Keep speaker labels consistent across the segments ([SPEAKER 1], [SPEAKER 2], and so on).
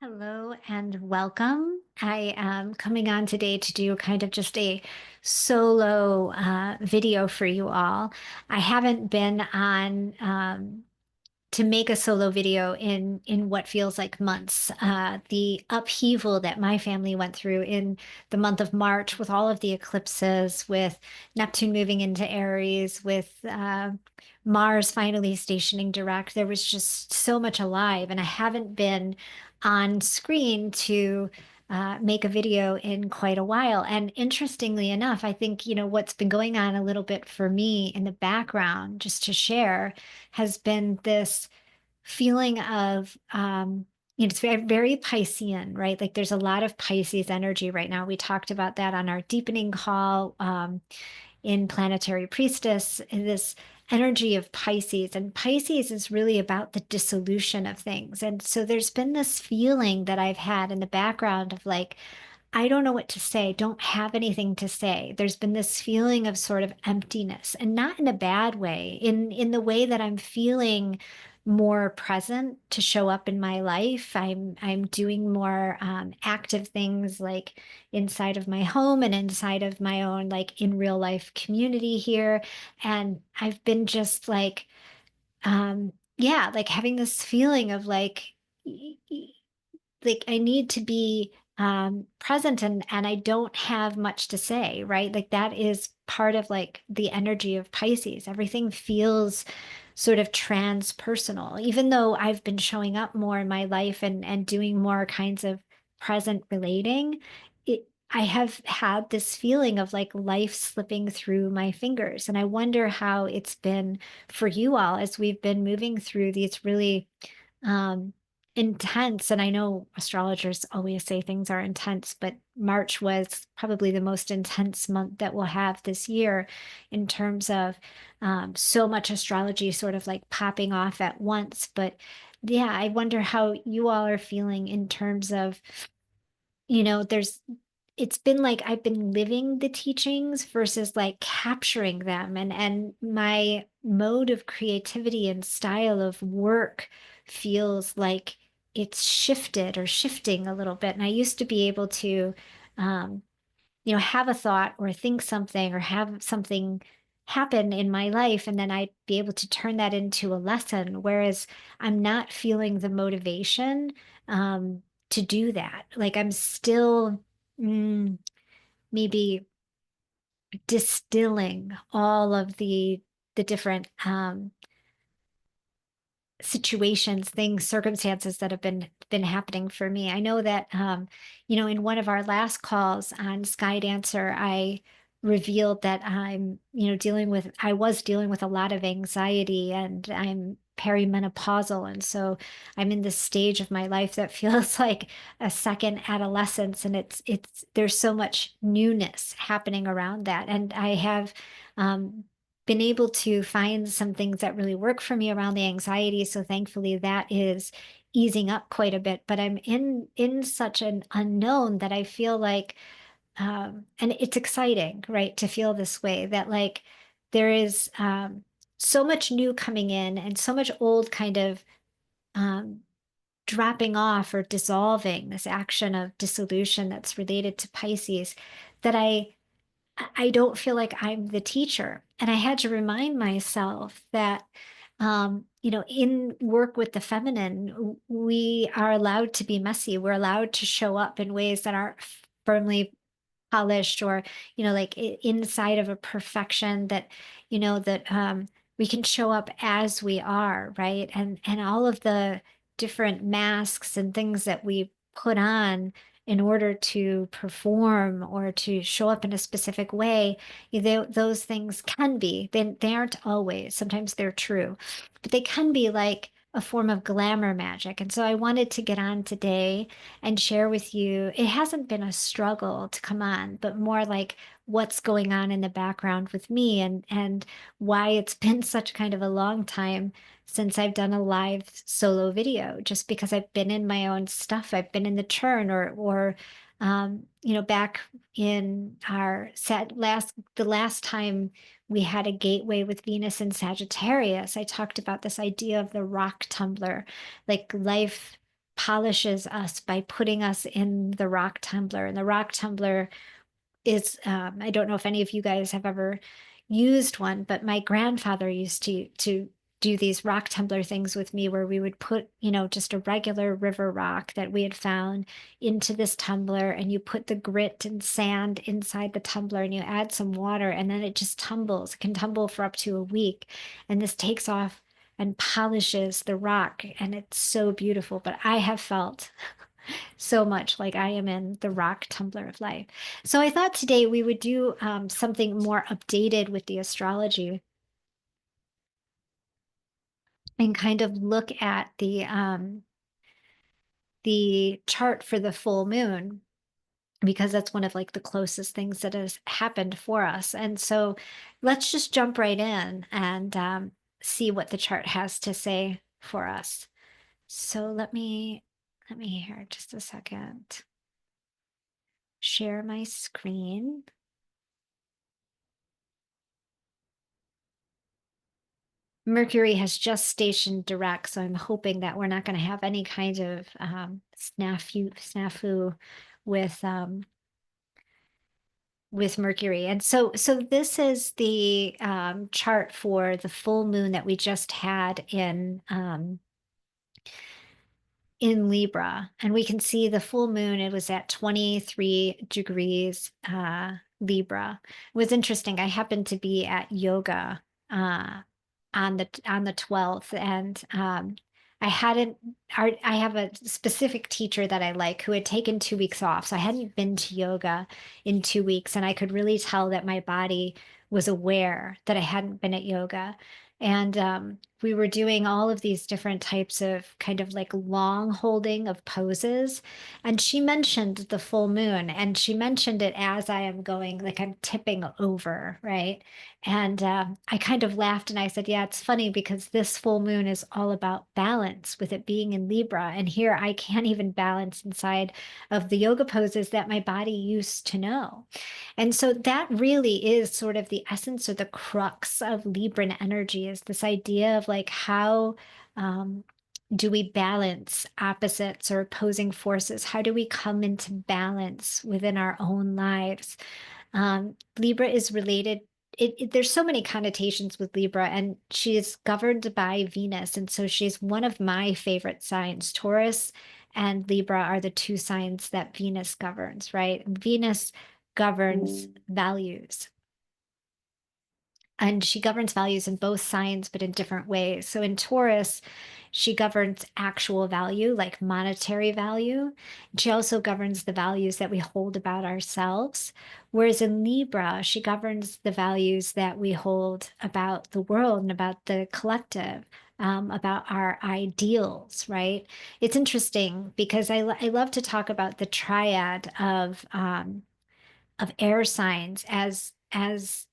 [SPEAKER 1] Hello and welcome. I am coming on today to do kind of just a solo video for you all. I haven't been on to make a solo video in what feels like months. The upheaval that my family went through in the month of March with all of the eclipses, with Neptune moving into Aries, with Mars finally stationing direct, there was just so much alive, and I haven't been on screen to make a video in quite a while. And interestingly enough, I think, what's been going on a little bit for me in the background, just to share, has been this feeling of, it's very, very Piscean, right? Like there's a lot of Pisces energy right now. We talked about that on our deepening call. In Planetary Priestess, this energy of Pisces. And Pisces is really about the dissolution of things. And so there's been this feeling that I've had in the background of like, I don't know what to say, don't have anything to say. There's been this feeling of sort of emptiness, and not in a bad way, in the way that I'm feeling more present to show up in my life. I'm doing more active things like inside of my home and inside of my own like in real life community here. And I've been just like yeah, like having this feeling of like I need to be present, and I don't have much to say, right? Like that is part of like the energy of Pisces. Everything feels sort of transpersonal, even though I've been showing up more in my life and doing more kinds of present relating. I have had this feeling of like life slipping through my fingers. And I wonder how it's been for you all as we've been moving through these really um, intense. And I know astrologers always say things are intense, but March was probably the most intense month that we'll have this year in terms of so much astrology sort of like popping off at once. But yeah, I wonder how you all are feeling in terms of, there's it's been like I've been living the teachings versus like capturing them, and my mode of creativity and style of work feels like it's shifted or shifting a little bit. And I used to be able to um, have a thought or think something or have something happen in my life, and then I'd be able to turn that into a lesson. Whereas I'm not feeling the motivation to do that. Like I'm still maybe distilling all of the different situations, things, circumstances that have been happening for me. I know that in one of our last calls on Sky Dancer, I revealed that I was dealing with a lot of anxiety, and I'm perimenopausal. And so I'm in this stage of my life that feels like a second adolescence, and there's so much newness happening around that. And I have um, been able to find some things that really work for me around the anxiety. So thankfully that is easing up quite a bit. But I'm in such an unknown that I feel like and it's exciting, right, to feel this way that like there is so much new coming in and so much old kind of um, dropping off or dissolving, this action of dissolution that's related to Pisces, that I don't feel like I'm the teacher. And I had to remind myself that, in work with the feminine, we are allowed to be messy. We're allowed to show up in ways that aren't firmly polished or, like inside of a perfection that, we can show up as we are, right? And all of the different masks and things that we put on in order to perform or to show up in a specific way, those things can be, they aren't always, sometimes they're true, but they can be like a form of glamour magic. And so I wanted to get on today and share with you. It hasn't been a struggle to come on, but more like what's going on in the background with me, and why it's been such kind of a long time since I've done a live solo video, just because I've been in my own stuff. I've been in the churn, or back in our the last time we had a gateway with Venus in Sagittarius, I talked about this idea of the rock tumbler, like life polishes us by putting us in the rock tumbler. And the rock tumbler is, I don't know if any of you guys have ever used one, but my grandfather used to do these rock tumbler things with me where we would put, just a regular river rock that we had found into this tumbler, and you put the grit and sand inside the tumbler and you add some water, and then it just tumbles. It can tumble for up to a week, and this takes off and polishes the rock, and it's so beautiful. But I have felt so much like I am in the rock tumbler of life. So I thought today we would do something more updated with the astrology and kind of look at the chart for the full moon, because that's one of like the closest things that has happened for us. And so let's just jump right in and see what the chart has to say for us. So let me here just a second. Share my screen. Mercury has just stationed direct, so I'm hoping that we're not going to have any kind of snafu with Mercury. And so this is the chart for the full moon that we just had in Libra, and we can see the full moon. It was at 23 degrees Libra. It was interesting. I happened to be at yoga uh, on the 12th, and I hadn't. I have a specific teacher that I like who had taken 2 weeks off, so I hadn't been to yoga in 2 weeks, and I could really tell that my body was aware that I hadn't been at yoga. And we were doing all of these different types of kind of like long holding of poses. And she mentioned the full moon, and she mentioned it as I am going, like I'm tipping over, right? And I kind of laughed and I said, yeah, it's funny because this full moon is all about balance with it being in Libra. And here I can't even balance inside of the yoga poses that my body used to know. And so that really is sort of the essence or the crux of Libran energy, is this idea of like how do we balance opposites or opposing forces? How do we come into balance within our own lives? Libra is related. There's so many connotations with Libra, and she is governed by Venus. And so she's one of my favorite signs. Taurus and Libra are the two signs that Venus governs, right? Venus governs values. And she governs values in both signs, but in different ways. So in Taurus, she governs actual value, like monetary value. She also governs the values that we hold about ourselves. Whereas in Libra, she governs the values that we hold about the world and about the collective, about our ideals, right? It's interesting because I love to talk about the triad of air signs as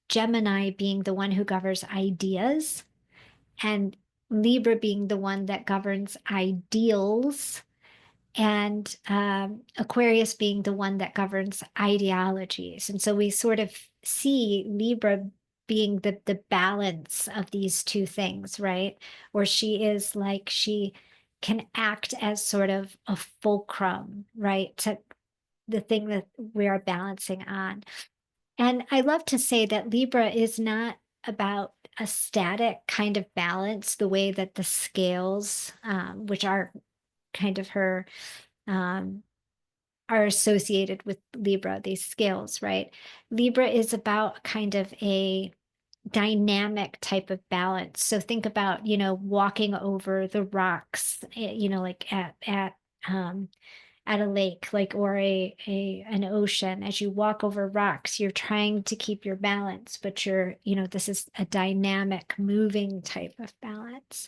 [SPEAKER 1] Gemini being the one who governs ideas, and Libra being the one that governs ideals, and Aquarius being the one that governs ideologies. And so we sort of see Libra being the balance of these two things, right? Or she can act as sort of a fulcrum, right? To the thing that we are balancing on. And I love to say that Libra is not about a static kind of balance, the way that the scales, which are kind of her, um, are associated with Libra, these scales, right? Libra is about kind of a dynamic type of balance. So think about, walking over the rocks, like at a lake, like, or an ocean. As you walk over rocks, you're trying to keep your balance, but this is a dynamic moving type of balance.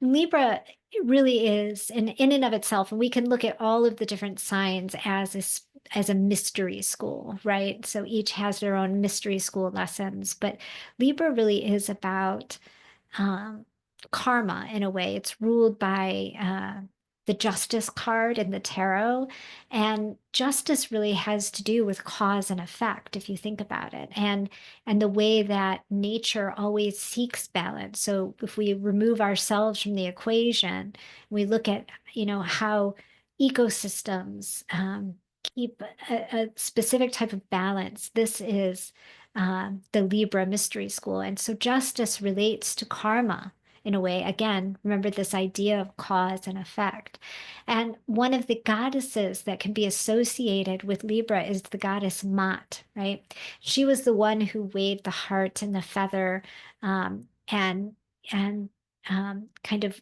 [SPEAKER 1] Libra really is in and of itself, and we can look at all of the different signs as a mystery school, right? So each has their own mystery school lessons, but Libra really is about karma in a way. It's ruled by the Justice card in the tarot. And justice really has to do with cause and effect, if you think about it, and the way that nature always seeks balance. So if we remove ourselves from the equation, we look at, how ecosystems keep a specific type of balance. This is the Libra mystery school. And so justice relates to karma in a way. Again, remember this idea of cause and effect. And one of the goddesses that can be associated with Libra is the goddess Mat, right? She was the one who weighed the heart and the feather, and kind of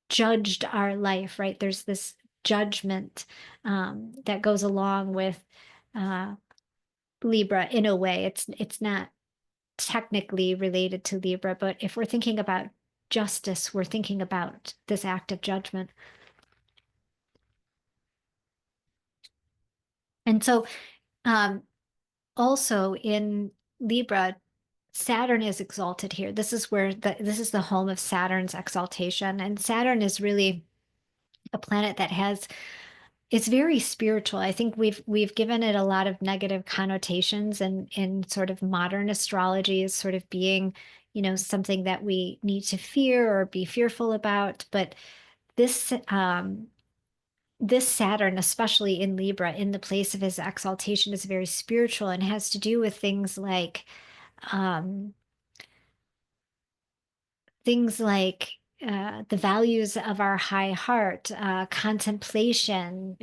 [SPEAKER 1] judged our life, right? There's this judgment that goes along with uh, Libra in a way. It's not technically related to Libra, but if we're thinking about justice, we're thinking about this act of judgment. And so also in Libra, Saturn is exalted here. This is this is the home of Saturn's exaltation. And Saturn is really a planet that it's very spiritual. I think we've given it a lot of negative connotations, and in sort of modern astrology as sort of being, something that we need to fear or be fearful about. But this this Saturn, especially in Libra, in the place of his exaltation, is very spiritual and has to do with um, things like the values of our high heart, contemplation,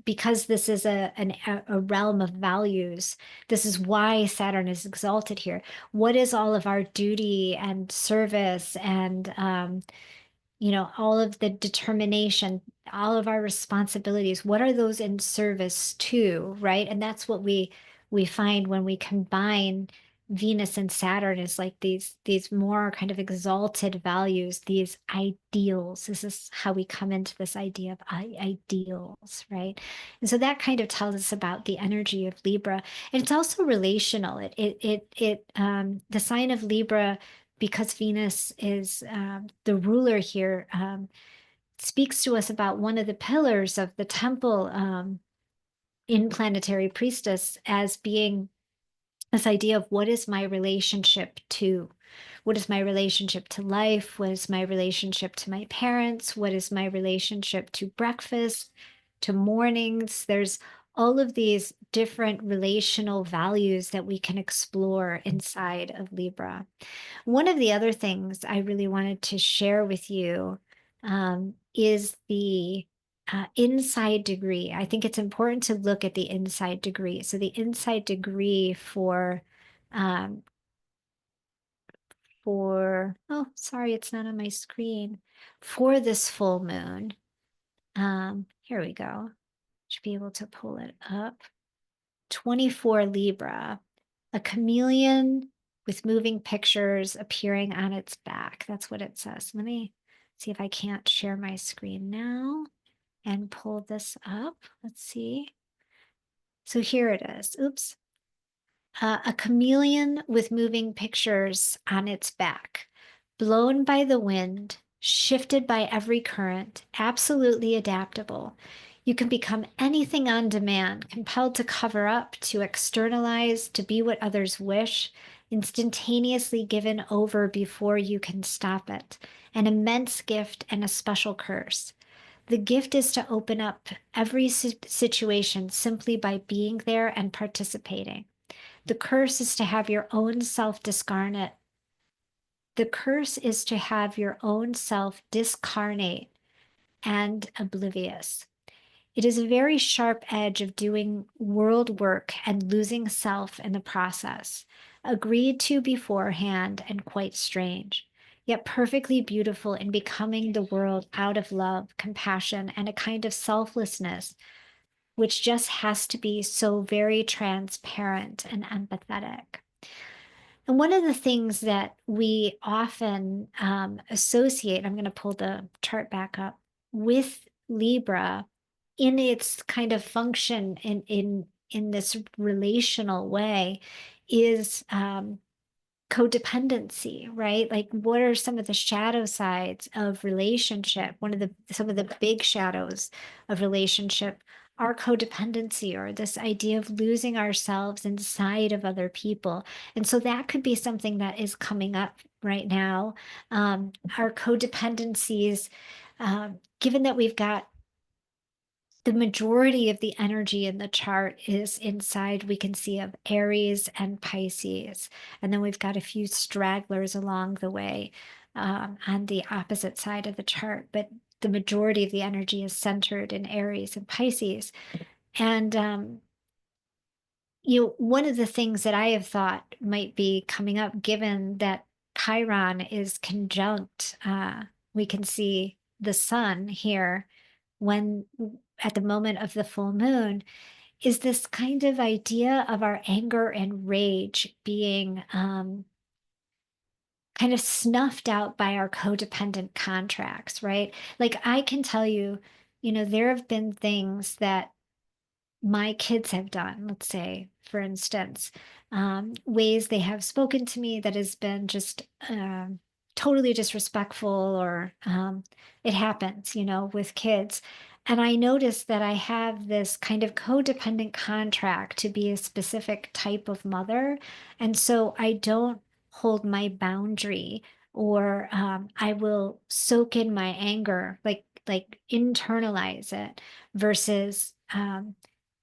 [SPEAKER 1] because this is a realm of values. This is why Saturn is exalted here. What is all of our duty and service and all of the determination, all of our responsibilities, what are those in service to, right? And that's what we find when we combine Venus and Saturn, is like these more kind of exalted values, these ideals. This is how we come into this idea of ideals, right? And so that kind of tells us about the energy of Libra. And it's also relational. The sign of Libra, because Venus is the ruler here, speaks to us about one of the pillars of the temple in Planetary Priestess as being this idea of what is my relationship to? What is my relationship to life? What is my relationship to my parents? What is my relationship to breakfast, to mornings? There's all of these different relational values that we can explore inside of Libra. One of the other things I really wanted to share with you is the inside degree. I think it's important to look at the inside degree. So the inside degree um, oh, sorry, it's not on my screen, for this full moon. Here we go. Should be able to pull it up. 24 Libra, a chameleon with moving pictures appearing on its back. That's what it says. Let me see if I can't share my screen now and pull this up. Let's see. So here it is. Oops. A chameleon with moving pictures on its back, blown by the wind, shifted by every current, absolutely adaptable. You can become anything on demand, compelled to cover up, to externalize, to be what others wish, instantaneously given over before you can stop it. An immense gift and a special curse. The gift is to open up every situation simply by being there and participating. The curse is to have your own self discarnate. The curse is to have your own self discarnate and oblivious. It is a very sharp edge of doing world work and losing self in the process, agreed to beforehand and quite strange, yet perfectly beautiful in becoming the world out of love, compassion, and a kind of selflessness, which just has to be so very transparent and empathetic. And one of the things that we often associate, I'm going to pull the chart back up, with Libra in its kind of function in this relational way is codependency, right? Like, what are some of the shadow sides of relationship? One of the some of the big shadows of relationship are codependency, or this idea of losing ourselves inside of other people. And so that could be something that is coming up right now. Our codependencies, given that we've got the majority of the energy in the chart is inside, we can see, of Aries and Pisces. And then we've got a few stragglers along the way, on the opposite side of the chart. But the majority of the energy is centered in Aries and Pisces. And, one of the things that I have thought might be coming up, given that Chiron is conjunct, we can see the sun here when at the moment of the full moon, is this kind of idea of our anger and rage being, kind of snuffed out by our codependent contracts, right? Like, I can tell you, there have been things that my kids have done, let's say, for instance, ways they have spoken to me that has been just, totally disrespectful, or it happens, with kids. And I noticed that I have this kind of codependent contract to be a specific type of mother. And so I don't hold my boundary, or I will soak in my anger, like internalize it, versus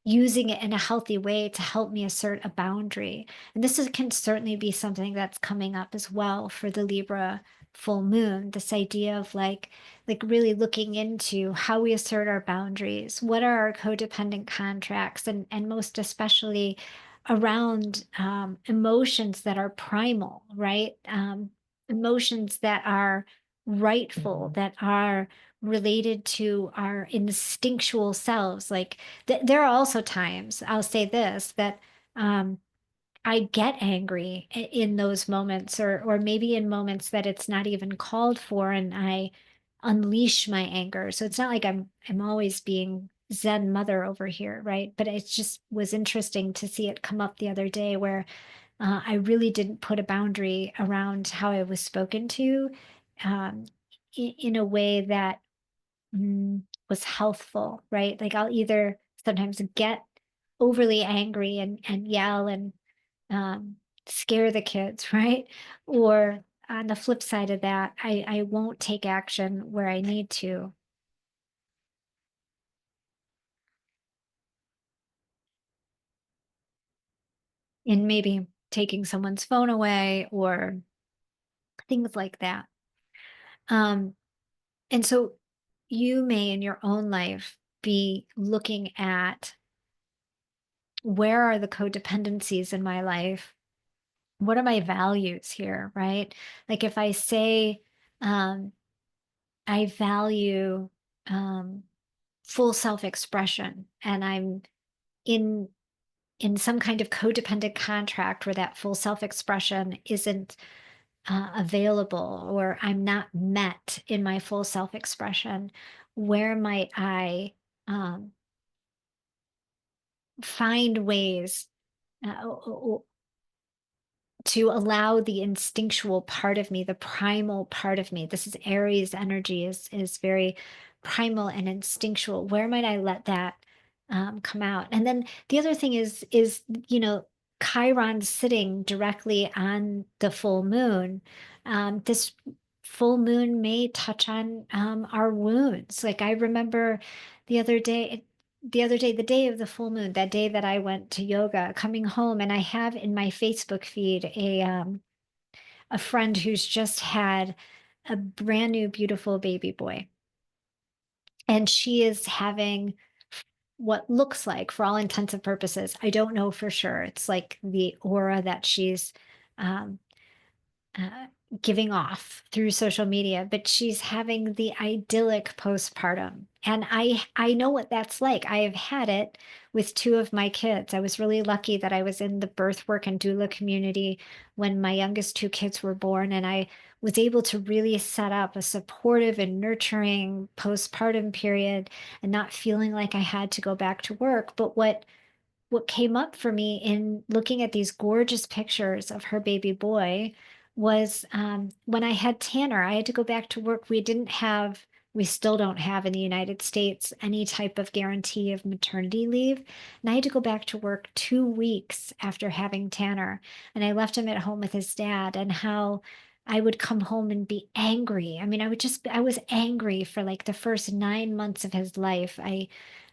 [SPEAKER 1] using it in a healthy way to help me assert a boundary. And can certainly be something that's coming up as well for the Libra full moon. This idea of like really looking into how we assert our boundaries. What are our codependent contracts, and most especially around emotions that are primal, right? Emotions that are rightful, that are related to our instinctual selves. Like, there are also times, I'll say this, that um, I get angry in those moments, or maybe in moments that it's not even called for, and I unleash my anger. So it's not like I'm always being Zen mother over here, right? But it just was interesting to see it come up the other day, where I really didn't put a boundary around how I was spoken to, um, in a way that was healthful, right? Like, I'll either sometimes get overly angry and yell and um, scare the kids, right? Or on the flip side of that, I won't take action where I need to, in maybe taking someone's phone away or things like that. Um, and so you may in your own life be looking at, where are the codependencies in my life? What are my values here, right? Like, if I say, um, I value um, full self-expression, and I'm in in some kind of codependent contract where that full self-expression isn't available, or I'm not met in my full self-expression, where might I um, find ways, uh, to allow the instinctual part of me, the primal part of me? This is Aries energy, is very primal and instinctual. Where might I let that come out? And then the other thing is Chiron sitting directly on the full moon. This full moon may touch on our wounds. Like, I remember the other day, the day of the full moon, that day that I went to yoga, coming home, and I have in my Facebook feed a friend who's just had a brand new beautiful baby boy. And she is having what looks like, for all intents and purposes, I don't know for sure. It's like the aura that she's um, uh, giving off through social media, but she's having the idyllic postpartum. And I know what that's like. I have had it with two of my kids. I was really lucky that I was in the birth work and doula community when my youngest two kids were born, and I was able to really set up a supportive and nurturing postpartum period, and not feeling like I had to go back to work. But what came up for me in looking at these gorgeous pictures of her baby boy was, when I had Tanner, I had to go back to work. We still don't have in the United States any type of guarantee of maternity leave. And I had to go back to work 2 weeks after having Tanner. And I left him at home with his dad, and how I would come home and be angry. I mean, I was angry for like the first 9 months of his life.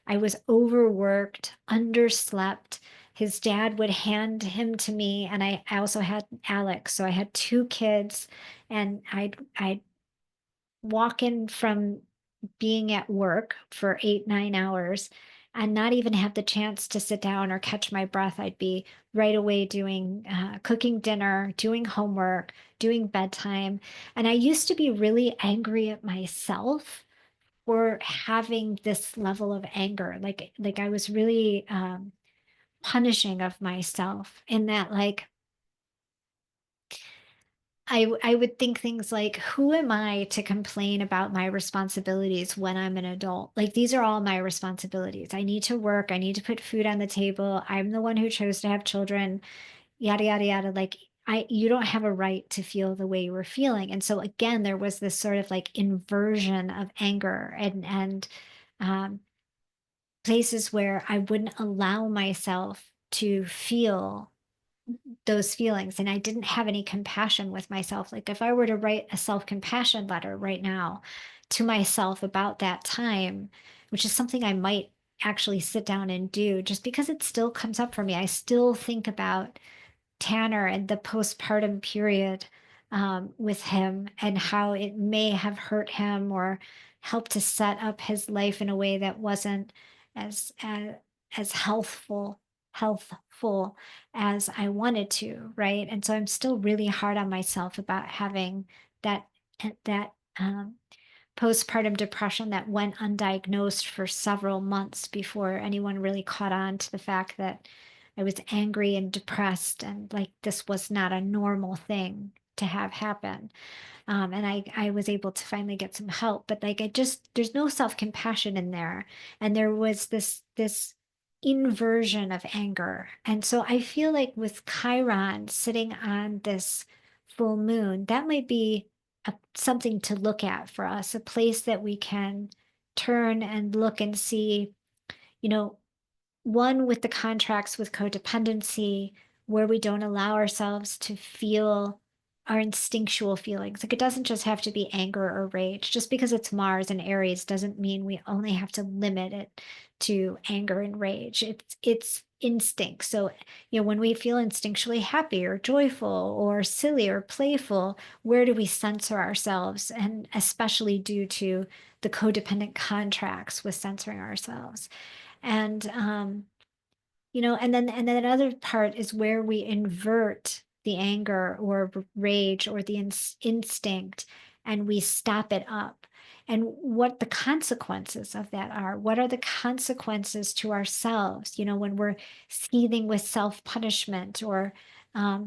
[SPEAKER 1] I was overworked, underslept. His dad would hand him to me, and I also had Alex, so I had 2 kids, and I'd walk in from being at work for 8, 9 hours and not even have the chance to sit down or catch my breath. I'd be right away doing, cooking dinner, doing homework, doing bedtime, and I used to be really angry at myself for having this level of anger. Like I was really, punishing of myself in that, like, I would think things like, who am I to complain about my responsibilities when I'm an adult? Like, these are all my responsibilities. I need to work. I need to put food on the table. I'm the one who chose to have children, yada, yada, yada. Like, you don't have a right to feel the way you were feeling. And so again, there was this sort of like inversion of anger, um, places where I wouldn't allow myself to feel those feelings, and I didn't have any compassion with myself. Like, if I were to write a self-compassion letter right now to myself about that time, which is something I might actually sit down and do, just because it still comes up for me. I still think about Tanner and the postpartum period, with him, and how it may have hurt him or helped to set up his life in a way that wasn't as as healthful as I wanted to, right? And so I'm still really hard on myself about having that that postpartum depression that went undiagnosed for several months before anyone really caught on to the fact that I was angry and depressed, and like this was not a normal thing to have happen. And I was able to finally get some help, but like I just there's no self-compassion in there. And there was this inversion of anger. And so I feel like with Chiron sitting on this full moon, that might be something to look at for us, a place that we can turn and look and see, you know, one with the contracts with codependency, where we don't allow ourselves to feel our instinctual feelings. Like, it doesn't just have to be anger or rage. Just because it's Mars and Aries doesn't mean we only have to limit it to anger and rage. It's instinct. So, when we feel instinctually happy or joyful or silly or playful, where do we censor ourselves? And especially due to the codependent contracts with censoring ourselves. And and then another part is where we invert the anger or rage or the instinct, and we stop it up. And what the consequences of that are. What are the consequences to ourselves, when we're seething with self-punishment, or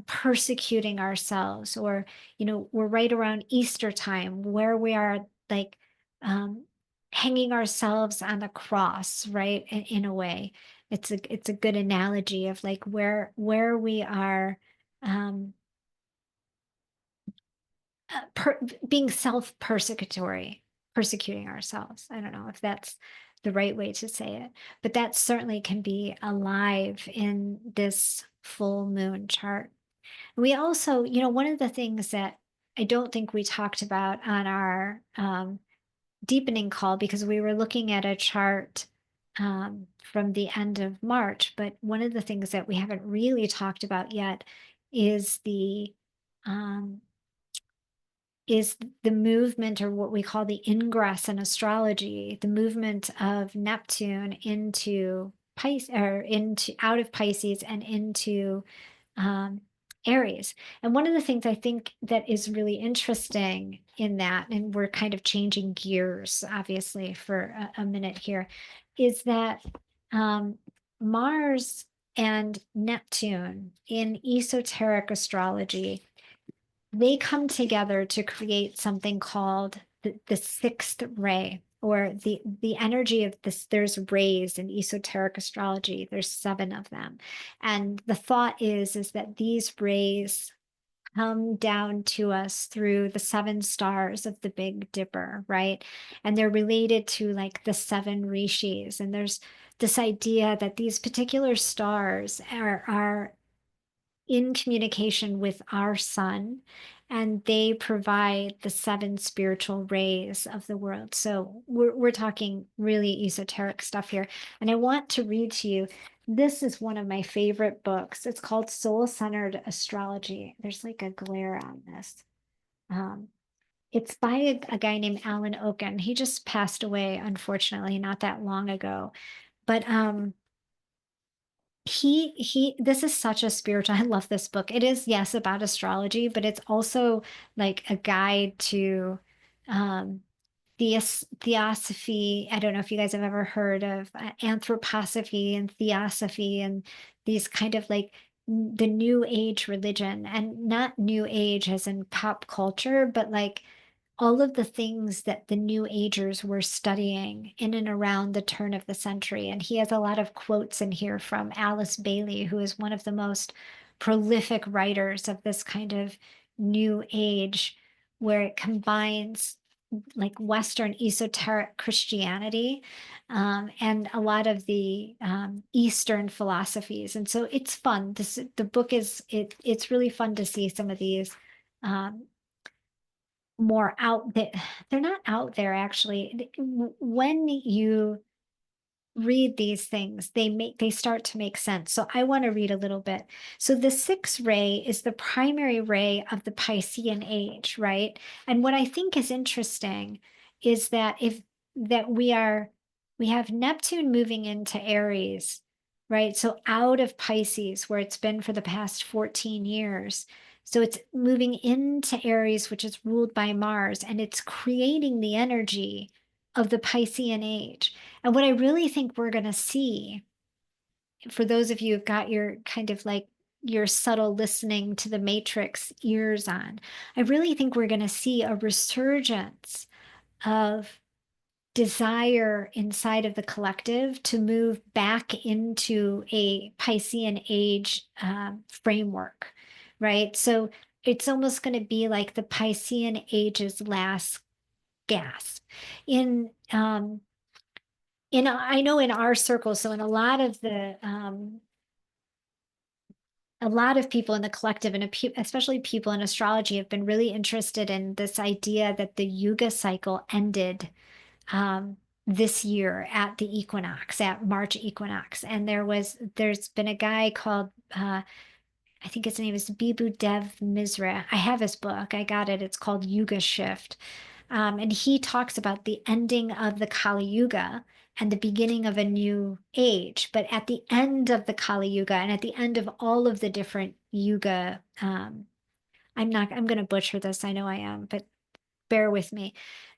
[SPEAKER 1] persecuting ourselves, or we're right around Easter time where we are, like, um, hanging ourselves on the cross, right? In a way, it's a good analogy of like where we are, um being self-persecutory, persecuting ourselves. I don't know if that's the right way to say it, but that certainly can be alive in this full moon chart. We also, one of the things that I don't think we talked about on our deepening call, because we were looking at a chart, from the end of March. But one of the things that we haven't really talked about yet is um, the movement, or what we call the ingress in astrology, the movement of Neptune into Pisces, or into out of Pisces and into, um, Aries. And one of the things I think that is really interesting in that, and we're kind of changing gears, obviously, for a minute here, is that, um, Mars and Neptune in esoteric astrology, they come together to create something called the sixth ray, or the energy of this, there's rays in esoteric astrology. There's 7 of them. And the thought is that these rays come down to us through the 7 stars of the Big Dipper, right? And they're related to like the 7 rishis. And there's this idea that these particular stars are in communication with our sun, and they provide the 7 spiritual rays of the world. So we're talking really esoteric stuff here. And I want to read to you. This is one of my favorite books. It's called Soul Centered Astrology. There's like a glare on this. Um, it's by a guy named Alan Oken. He just passed away, unfortunately, not that long ago. But he this is such a spiritual, I love this book. It is, yes, about astrology, but it's also like a guide to um theosophy. I don't know if you guys have ever heard of anthroposophy and theosophy and these kind of like the new age religion, and not new age as in pop culture, but like all of the things that the New Agers were studying in and around the turn of the century. And he has a lot of quotes in here from Alice Bailey, who is one of the most prolific writers of this kind of New Age, where it combines like Western esoteric Christianity and a lot of the Eastern philosophies. And so it's fun. The book is it's really fun to see some of these um, more out there. They're not out there actually. When you read these things, they start to make sense. So I want to read a little bit. So the 6th ray is the primary ray of the Piscean age, right? And what I think is interesting is that if that we have Neptune moving into Aries, right? So out of Pisces, where it's been for the past 14 years. So it's moving into Aries, which is ruled by Mars, and it's creating the energy of the Piscean age. And what I really think we're going to see, for those of you who've got your kind of like your subtle listening to the matrix ears on, I really think we're going to see a resurgence of desire inside of the collective to move back into a Piscean age framework, right? So it's almost going to be like the Piscean age's last gasp. I know in our circle, so in a lot of people in the collective, and especially people in astrology, have been really interested in this idea that the Yuga cycle ended um, this year at the equinox, at March equinox. And there's been a guy called I think his name is Bibu Dev Misra. I have his book. I got it. It's called Yuga Shift. And he talks about the ending of the Kali Yuga and the beginning of a new age. But at the end of the Kali Yuga and at the end of all of the different Yuga, I'm going to butcher this. I know I am, but bear with me.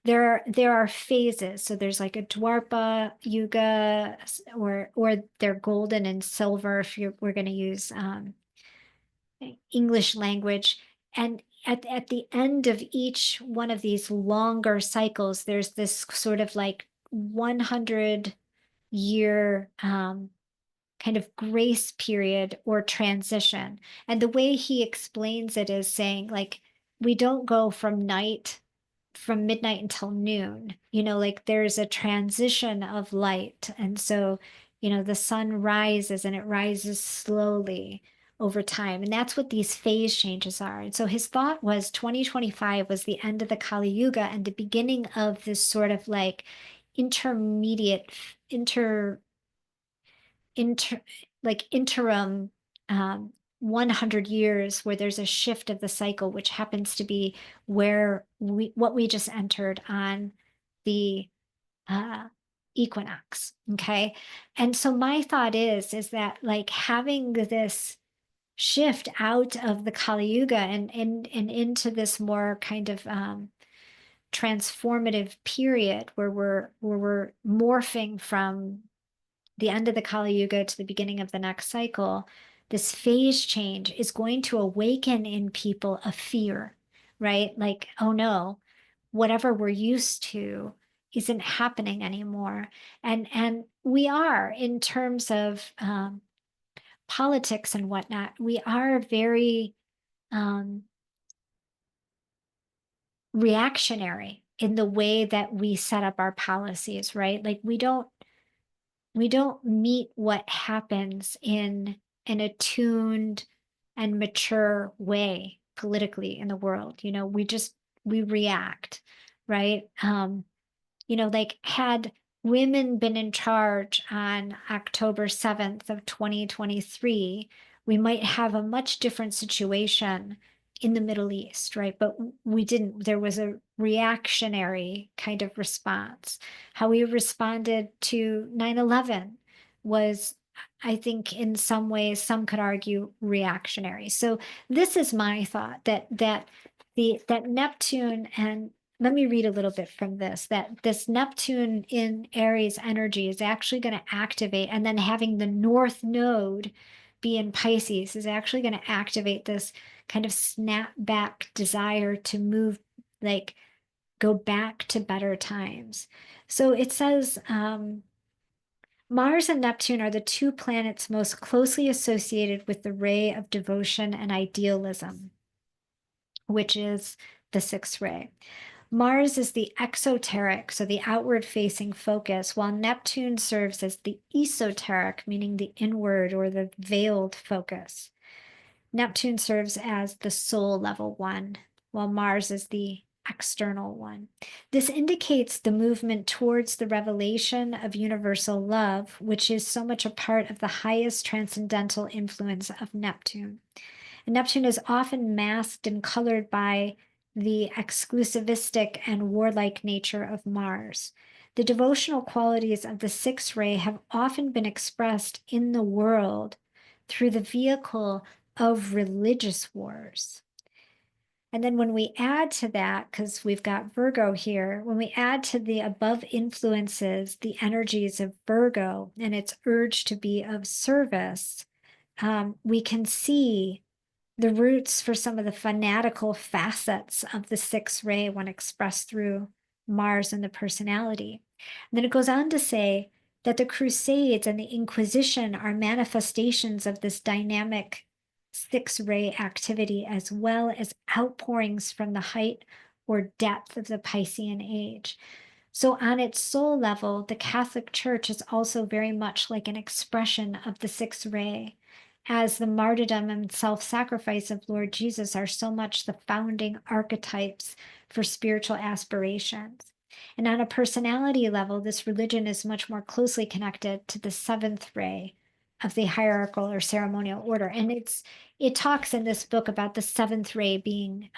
[SPEAKER 1] There are phases. So there's like a Dwarpa Yuga, or they're golden and silver if we're going to use English language. And at the end of each one of these longer cycles, there's this sort of like 100-year kind of grace period or transition. And the way he explains it is saying, like, we don't go from midnight until noon. Like there's a transition of light. And so, the sun rises and it rises slowly over time. And that's what these phase changes are. And so his thought was 2025 was the end of the Kali Yuga and the beginning of this sort of like intermediate, inter like interim 100 years where there's a shift of the cycle, which happens to be what we just entered on the uh, equinox. Okay. And so my thought is that like having this shift out of the Kali Yuga and into this more kind of transformative period where we're morphing from the end of the Kali Yuga to the beginning of the next cycle, this phase change is going to awaken in people a fear, right? Like, oh no, whatever we're used to isn't happening anymore. And we are, in terms of politics and whatnot, we are very um, reactionary in the way that we set up our policies, right? Like we don't meet what happens in an attuned and mature way politically in the world. We react, right? Like, had women been in charge on October 7th of 2023, we might have a much different situation in the Middle East, right? But we didn't. There was a reactionary kind of response. How we responded to 9/11 was, I think, in some ways, some could argue reactionary. So this is my thought, that Neptune, and let me read a little bit from this, that this Neptune in Aries energy is actually going to activate, and then having the North Node be in Pisces is actually going to activate this kind of snap back desire to move, like, go back to better times. So it says, Mars and Neptune are the two planets most closely associated with the ray of devotion and idealism, which is the sixth ray. Mars is the exoteric, so the outward facing focus, while Neptune serves as the esoteric, meaning the inward or the veiled focus. Neptune serves as the soul level one, while Mars is the external one. This indicates the movement towards the revelation of universal love, which is so much a part of the highest transcendental influence of Neptune. And Neptune is often masked and colored by the exclusivistic and warlike nature of Mars. The devotional qualities of the sixth ray have often been expressed in the world through the vehicle of religious wars. And then when we add to that, because we've got Virgo here, when we add to the above influences the energies of Virgo and its urge to be of service, we can see the roots for some of the fanatical facets of the sixth ray when expressed through Mars and the personality. And then it goes on to say that the Crusades and the Inquisition are manifestations of this dynamic sixth ray activity, as well as outpourings from the height or depth of the Piscean age. So, on its soul level, the Catholic Church is also very much like an expression of the sixth ray, as the martyrdom and self sacrifice of Lord Jesus are so much the founding archetypes for spiritual aspirations. And on a personality level, this religion is much more closely connected to the seventh ray of the hierarchical or ceremonial order. And it talks in this book about the seventh ray being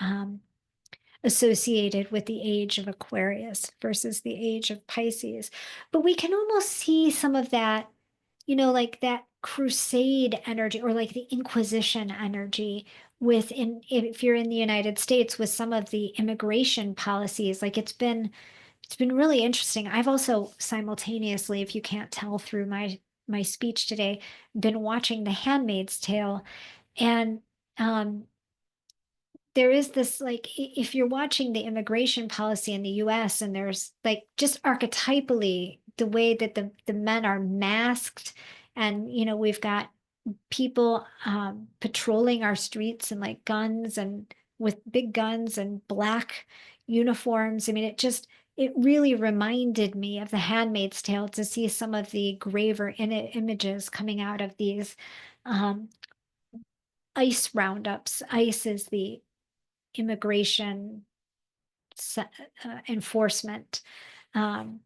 [SPEAKER 1] associated with the age of Aquarius versus the age of Pisces. But we can almost see some of that, like that crusade energy, or like the Inquisition energy within, if you're in the United States, with some of the immigration policies. Like, it's been really interesting. I've also simultaneously, if you can't tell through my speech today, been watching The Handmaid's Tale. And there is this, like, if you're watching the immigration policy in the US, and there's, like, just archetypally the way that the men are masked, and we've got people patrolling our streets and, like, guns, and with big guns and black uniforms. I mean, it really reminded me of The Handmaid's Tale to see some of the graver images coming out of these um, ICE roundups. ICE is the immigration enforcement um,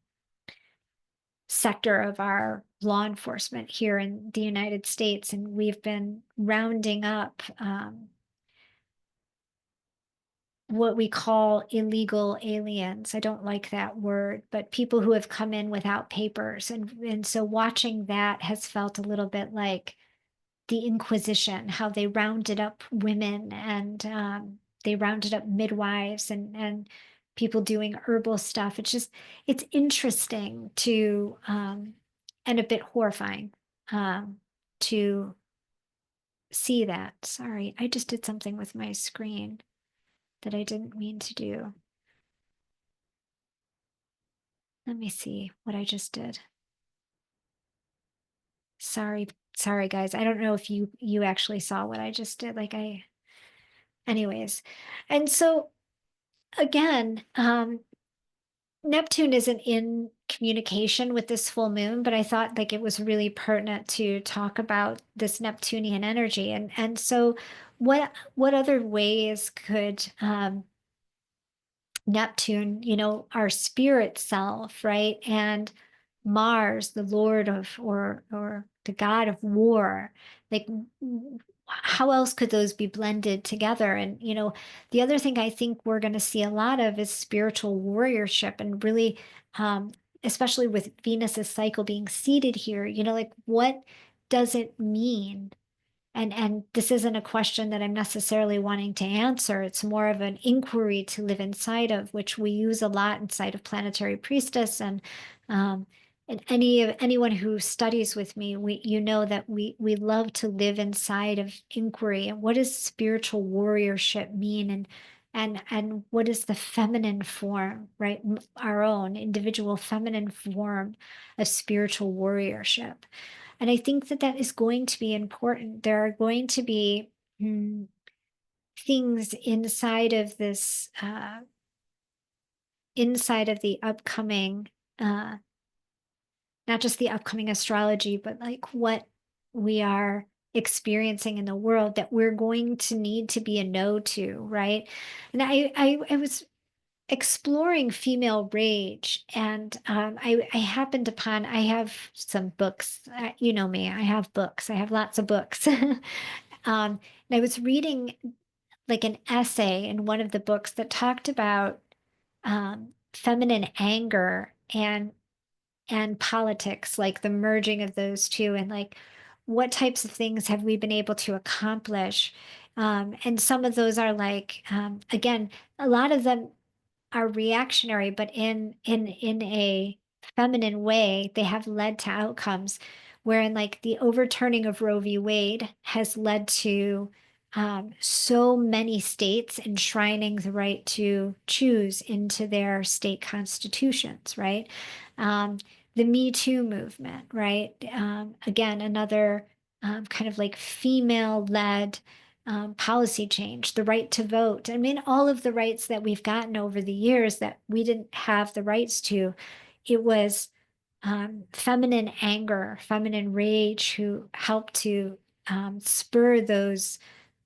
[SPEAKER 1] sector of our law enforcement here in the United States. And we've been rounding up what we illegal aliens. I don't like that word, but people who have come in without papers. And so watching that has felt a little bit like the Inquisition, how they rounded up women, and they rounded up midwives, and people doing herbal stuff. It's interesting to, and a bit horrifying to see that. Sorry, I just did something with my screen that I didn't mean to do. Let me see what I just did. Sorry, sorry guys. I don't know if you actually saw what I just did. Anyways. And so again, Neptune isn't in communication with this full moon, but I thought like it was really pertinent to talk about this Neptunian energy. And so what other ways could Neptune, our spirit self, right? And Mars, the Lord of or the God of war. Like how else could those be blended together? And the other thing I think we're going to see a lot of is spiritual warriorship and really especially with Venus's cycle being seated here, like what does it mean, and this isn't a question that I'm necessarily wanting to answer. It's more of an inquiry to live inside of, which we use a lot inside of Planetary Priestess. And anyone who studies with me, you know that we love to live inside of inquiry. And what does spiritual warriorship mean? And what is the feminine form, right? Our own individual feminine form of spiritual warriorship. And I think that that is going to be important. There are going to be mm, things inside of the upcoming, uh, not just the upcoming astrology, but like what we are experiencing in the world that we're going to need to be a no to, right? And I was exploring female rage, and I happened upon, I have some books. You know me, I have books, I have lots of books. And I was reading like an essay in one of the books that talked about feminine anger and politics, like the merging of those two, and like what types of things have we been able to accomplish. And some of those are like, again, a lot of them are reactionary, but in a feminine way, they have led to outcomes wherein like the overturning of Roe v. Wade has led to so many states enshrining the right to choose into their state constitutions, right? Um, the Me Too movement, right? Again, another kind of like female-led policy change, the right to vote. I mean, all of the rights that we've gotten over the years that we didn't have the rights to, it was feminine anger, feminine rage who helped to spur those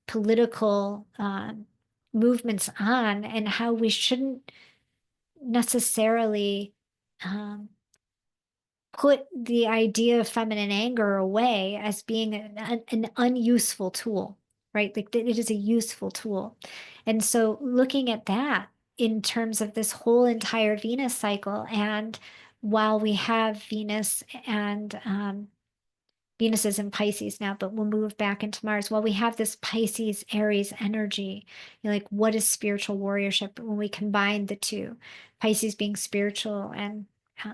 [SPEAKER 1] political movements on, and how we shouldn't necessarily um, put the idea of feminine anger away as being an unuseful tool, right? Like it is a useful tool. And so looking at that in terms of this whole entire Venus cycle, and while we have Venus and Venus is in Pisces now, but we'll move back into Mars. Well, we have this Pisces Aries energy. Like, what is spiritual warriorship when we combine the two? Pisces being spiritual and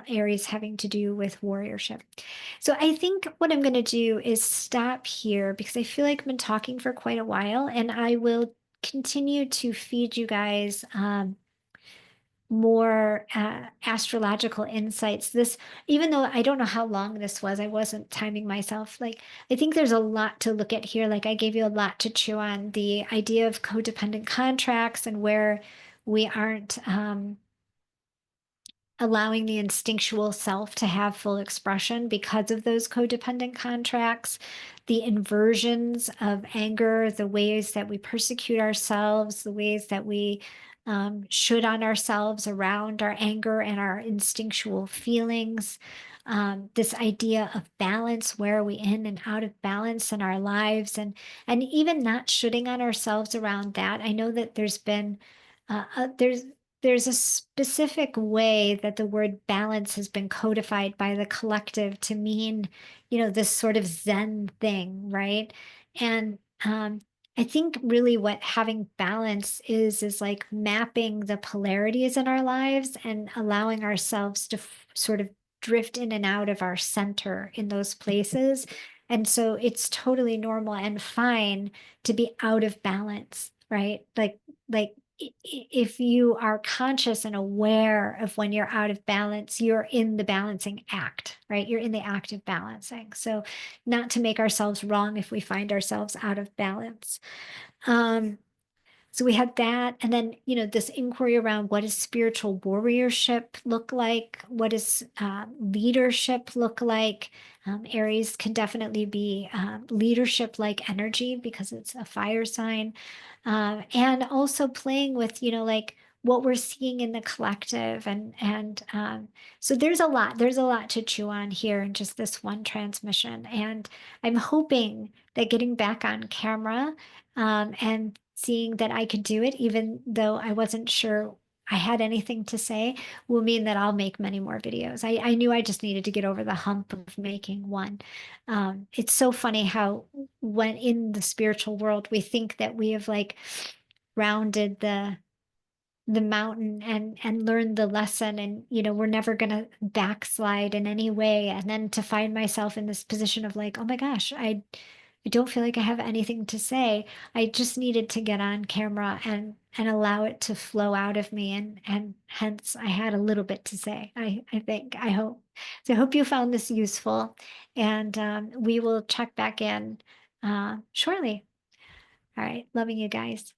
[SPEAKER 1] Aries having to do with warriorship. So I think what I'm going to do is stop here because I feel like I've been talking for quite a while, and I will continue to feed you guys more astrological insights. This, even though I don't know how long this was, I wasn't timing myself. Like, I think there's a lot to look at here. Like, I gave you a lot to chew on. The idea of codependent contracts and where we aren't allowing the instinctual self to have full expression because of those codependent contracts, the inversions of anger, the ways that we persecute ourselves, the ways that we should on ourselves around our anger and our instinctual feelings. This idea of balance, where are we in and out of balance in our lives, and even not shooting on ourselves around that. I know that there's been there's a specific way that the word balance has been codified by the collective to mean, this sort of Zen thing, right? And I think really what having balance is like mapping the polarities in our lives and allowing ourselves to sort of drift in and out of our center in those places. And so it's totally normal and fine to be out of balance, right? Like if you are conscious and aware of when you're out of balance, you're in the balancing act, right? You're in the act of balancing. So, not to make ourselves wrong if we find ourselves out of balance. Um, so we had that, and then, this inquiry around what does spiritual warriorship look like? What does leadership look like? Aries can definitely be leadership like energy because it's a fire sign. And also playing with, like what we're seeing in the collective, and so there's a lot to chew on here in just this one transmission. And I'm hoping that getting back on camera, and seeing that I could do it, even though I wasn't sure I had anything to say, will mean that I'll make many more videos. I knew I just needed to get over the hump of making one. It's so funny how, when in the spiritual world, we think that we have like rounded the mountain and learn the lesson, and we're never going to backslide in any way, and then to find myself in this position of like, oh my gosh, I don't feel like I have anything to say. I just needed to get on camera and allow it to flow out of me, and hence I had a little bit to say. I think, I hope. So I hope you found this useful, and we will check back in shortly. All right, loving you guys.